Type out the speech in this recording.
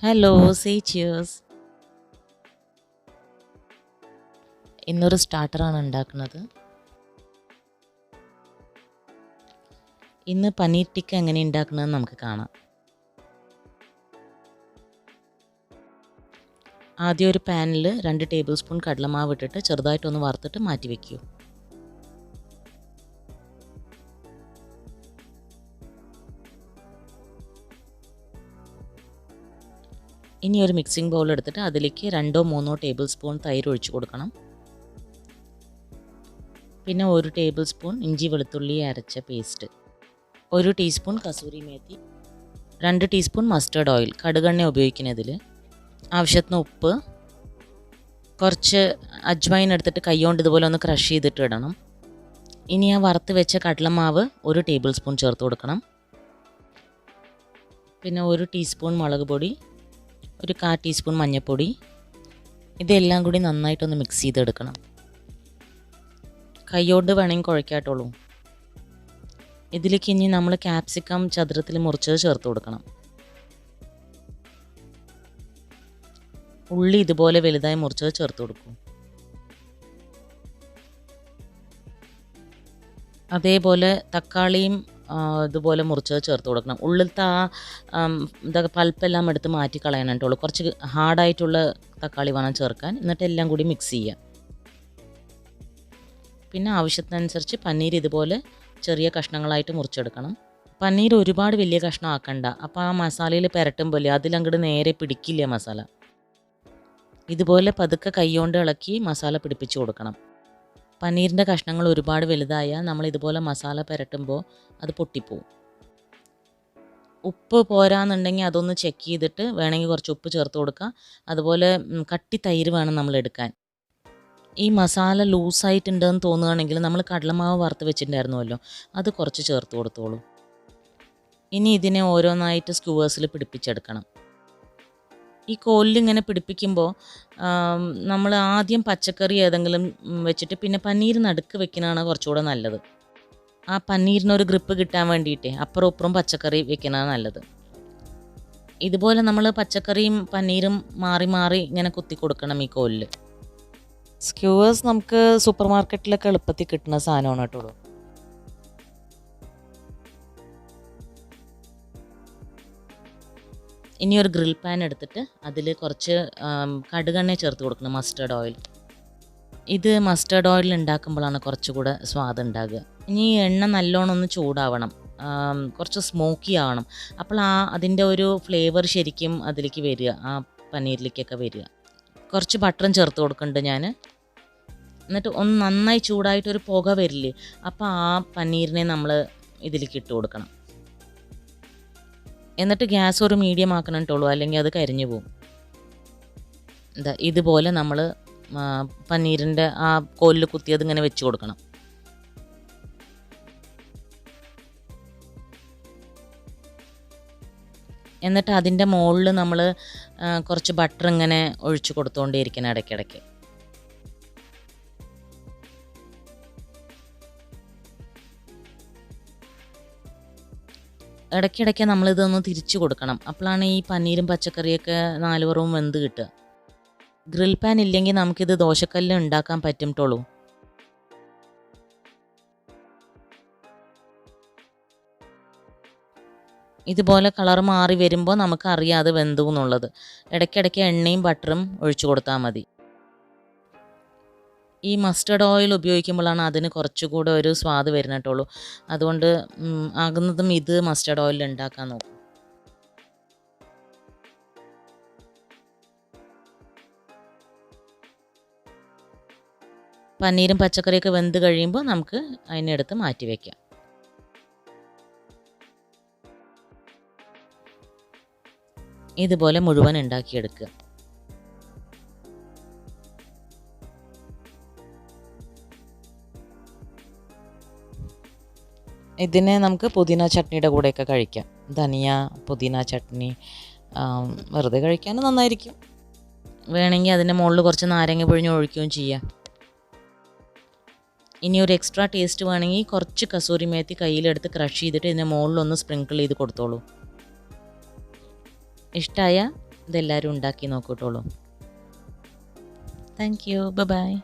Hello, say cheers. ഇന്നൊരു സ്റ്റാർട്ടറാണ് ഉണ്ടാക്കുന്നത്. ഇന്ന് പനീർ ടിക്ക എങ്ങനെ ഉണ്ടാക്കുന്നതെന്ന് നമുക്ക് കാണാം. ആദ്യം ഒരു പാനിൽ 2 ടേബിൾ സ്പൂൺ കടലമാവ് ഇട്ടിട്ട് ചെറുതായിട്ടൊന്ന് വറുത്തിട്ട് മാറ്റി വയ്ക്കൂ. ഇനി ഒരു മിക്സിംഗ് ബൗൾ എടുത്തിട്ട് അതിലേക്ക് 2-3 ടേബിൾ സ്പൂൺ തൈര് ഒഴിച്ചു കൊടുക്കണം. പിന്നെ 1 ടേബിൾ സ്പൂൺ ഇഞ്ചി വെളുത്തുള്ളി അരച്ച paste, 1 teaspoon kasuri methi, 2 teaspoon mustard oil, കടുകെണ്ണ ഉപയോഗിക്കുന്നതിൽ, ആവശ്യത്തിന് ഉപ്പ്, കുറച്ച് അജ്വൈൻ എടുത്തിട്ട് കൈകൊണ്ട് ഇതുപോലെ ഒന്ന് ക്രഷ് ചെയ്തിട്ട് ഇടണം. ഇനി ആ വറുത്ത് വെച്ച കടലമാവ് 1 ടേബിൾ സ്പൂൺ ചേർത്ത് കൊടുക്കണം. പിന്നെ 1 ടീസ്പൂൺ മുളക് പൊടി, 1/4 ടീസ്പൂൺ മഞ്ഞൾപ്പൊടി, ഇതെല്ലാം കൂടി നന്നായിട്ടൊന്ന് മിക്സ് ചെയ്തെടുക്കണം. കൈയോണ്ട് വേണമെങ്കിൽ കുഴക്കാട്ടുള്ളൂ. ഇതിലേക്ക് ഇനി നമ്മൾ ക്യാപ്സിക്കം ചതുരത്തിൽ മുറിച്ചത് ചേർത്ത് കൊടുക്കണം. ഉള്ളി ഇതുപോലെ വലുതായി മുറിച്ചത് ചേർത്ത് കൊടുക്കും. അതേപോലെ തക്കാളിയും ഇതുപോലെ മുറിച്ചത് ചേർത്ത് കൊടുക്കണം. ഉള്ളിലത്തെ ഇതൊക്കെ പൾപ്പെല്ലാം എടുത്ത് മാറ്റി കളയാനായിട്ടുള്ളൂ. കുറച്ച് ഹാർഡായിട്ടുള്ള തക്കാളി വേണം ചേർക്കാൻ. എന്നിട്ട് എല്ലാം കൂടി മിക്സ് ചെയ്യുക. പിന്നെ ആവശ്യത്തിനനുസരിച്ച് പനീർ ഇതുപോലെ ചെറിയ കഷ്ണങ്ങളായിട്ട് മുറിച്ചെടുക്കണം. പനീർ ഒരുപാട് വലിയ കഷ്ണം ആക്കണ്ട. അപ്പോൾ ആ മസാലയിൽ പുരട്ടുമ്പോലെ അതിലങ്ങോട്ട് നേരെ പിടിക്കില്ല മസാല. ഇതുപോലെ പതുക്കെ കൈകൊണ്ട് ഇളക്കി മസാല പിടിപ്പിച്ച് കൊടുക്കണം. പനീറിൻ്റെ കഷ്ണങ്ങൾ ഒരുപാട് വലുതായാൽ നമ്മൾ ഇതുപോലെ മസാല പുരട്ടുമ്പോൾ അത് പൊട്ടിപ്പോവും. ഉപ്പ് പോരാന്നുണ്ടെങ്കിൽ അതൊന്ന് ചെക്ക് ചെയ്തിട്ട് വേണമെങ്കിൽ കുറച്ച് ഉപ്പ് ചേർത്ത് കൊടുക്കുക. അതുപോലെ കട്ടി തൈര് വേണം നമ്മൾ എടുക്കാൻ. ഈ മസാല ലൂസായിട്ടുണ്ടെന്ന് തോന്നുകയാണെങ്കിൽ നമ്മൾ കടലമാവ് വറുത്ത് വെച്ചിട്ടുണ്ടായിരുന്നുവല്ലോ, അത് കുറച്ച് ചേർത്ത് കൊടുത്തോളൂ. ഇനി ഇതിനെ ഓരോന്നായിട്ട് സ്ക്യൂവേഴ്സിൽ പിടിപ്പിച്ചെടുക്കണം. ഈ കോലിലിങ്ങനെ പിടിപ്പിക്കുമ്പോൾ നമ്മൾ ആദ്യം പച്ചക്കറി ഏതെങ്കിലും വെച്ചിട്ട് പിന്നെ പനീർ നടുക്ക് വെക്കുന്നതാണ് കുറച്ചുകൂടെ നല്ലത്. ആ പനീരിനൊരു ഗ്രിപ്പ് കിട്ടാൻ വേണ്ടിയിട്ടേ അപ്പുറം ഇപ്പുറം പച്ചക്കറി വെക്കുന്നതാണ് നല്ലത്. ഇതുപോലെ നമ്മൾ പച്ചക്കറിയും പനീരും മാറി മാറി ഇങ്ങനെ കുത്തി കൊടുക്കണം ഈ കോലിൽ. സ്ക്യൂവേഴ്സ് നമുക്ക് സൂപ്പർ മാർക്കറ്റിലൊക്കെ എളുപ്പത്തിൽ കിട്ടുന്ന സാധനമാണ് കേട്ടോ. ഇനി ഒരു ഗ്രിൽ പാൻ എടുത്തിട്ട് അതിൽ കുറച്ച് കടുകെണ്ണ ചേർത്ത് കൊടുക്കണം, മസ്റ്റേർഡ് ഓയിൽ. ഇത് മസ്റ്റേർഡ് ഓയിൽ ഉണ്ടാക്കുമ്പോഴാണ് കുറച്ചുകൂടെ സ്വാദ് ഉണ്ടാകുക. ഇനി എണ്ണ നല്ലോണം ഒന്ന് ചൂടാവണം, കുറച്ച് സ്മോക്കി ആവണം. അപ്പോൾ അതിൻ്റെ ഒരു ഫ്ലേവർ ശരിക്കും അതിലേക്ക് വരിക, ആ പനീരിലേക്കൊക്കെ വരിക. കുറച്ച് ബട്ടറും ചേർത്ത് കൊടുക്കുന്നുണ്ട് ഞാൻ. എന്നിട്ട് ഒന്ന് നന്നായി ചൂടായിട്ടൊരു പുക വരില്ലേ, അപ്പോൾ ആ പനീരിനെ നമ്മൾ ഇതിലേക്ക് ഇട്ട് കൊടുക്കണം. എന്നിട്ട് ഗ്യാസ് ഒരു മീഡിയം ആക്കണം കേട്ടുള്ളൂ, അല്ലെങ്കിൽ അത് കരിഞ്ഞു പോകും. ഇതുപോലെ നമ്മൾ പനീരിൻ്റെ ആ കോലിൽ കുത്തിയത് ഇങ്ങനെ വെച്ച് കൊടുക്കണം. എന്നിട്ട് അതിൻ്റെ മുകളിൽ നമ്മൾ കുറച്ച് ബട്ടർ ഇങ്ങനെ ഒഴിച്ച് കൊടുത്തുകൊണ്ടേയിരിക്കണം ഇടയ്ക്കിടയ്ക്ക്. ഇടയ്ക്കിടയ്ക്ക് നമ്മളിതൊന്ന് തിരിച്ചു കൊടുക്കണം. അപ്പോഴാണ് ഈ പനീരും പച്ചക്കറിയൊക്കെ 4 പുറവും വെന്ത് കിട്ടുക. ഗ്രിൽ പാൻ ഇല്ലെങ്കിൽ നമുക്കിത് ദോശക്കല്ല് ഉണ്ടാക്കാൻ പറ്റും. ഇതുപോലെ കളർ മാറി വരുമ്പോൾ നമുക്ക് അറിയാം അത് വെന്തു എന്നുള്ളത്. ഇടയ്ക്കിടയ്ക്ക് എണ്ണയും ബട്ടറും ഒഴിച്ചു കൊടുത്താൽ മതി. ഈ മസ്റ്റേർഡ് ഓയിൽ ഉപയോഗിക്കുമ്പോഴാണ് അതിന് കുറച്ചുകൂടെ ഒരു സ്വാദ് വരുന്നിട്ടുള്ളൂ. അതുകൊണ്ട് ആകുന്നതും ഇത് മസ്റ്റേർഡ് ഓയിലിൽ ഉണ്ടാക്കാൻ നോക്കും. പനീരും പച്ചക്കറിയൊക്കെ വെന്ത് കഴിയുമ്പോൾ നമുക്ക് അതിനെടുത്ത് മാറ്റി വയ്ക്കാം. ഇതുപോലെ മുഴുവൻ ഉണ്ടാക്കിയെടുക്കുക. ഇതിനെ നമുക്ക് പുതിന ചട്നിയുടെ കൂടെയൊക്കെ കഴിക്കാം. ധനിയ പുതിന ചട്നി വെറുതെ കഴിക്കാനും നന്നായിരിക്കും. വേണമെങ്കിൽ അതിൻ്റെ മുകളിൽ കുറച്ച് നാരങ്ങ പിഴിഞ്ഞ് ഒഴിക്കുകയും ചെയ്യാം. ഇനി ഒരു എക്സ്ട്രാ ടേസ്റ്റ് വേണമെങ്കിൽ കുറച്ച് കസൂരി മേത്തി കയ്യിലെടുത്ത് ക്രഷ് ചെയ്തിട്ട് ഇതിൻ്റെ മുകളിലൊന്ന് സ്പ്രിങ്കിൾ ചെയ്ത് കൊടുത്തോളൂ. ഇഷ്ടമായ ഇതെല്ലാവരും ഉണ്ടാക്കി നോക്കൂട്ടോളൂ. Thank you. ബൈ.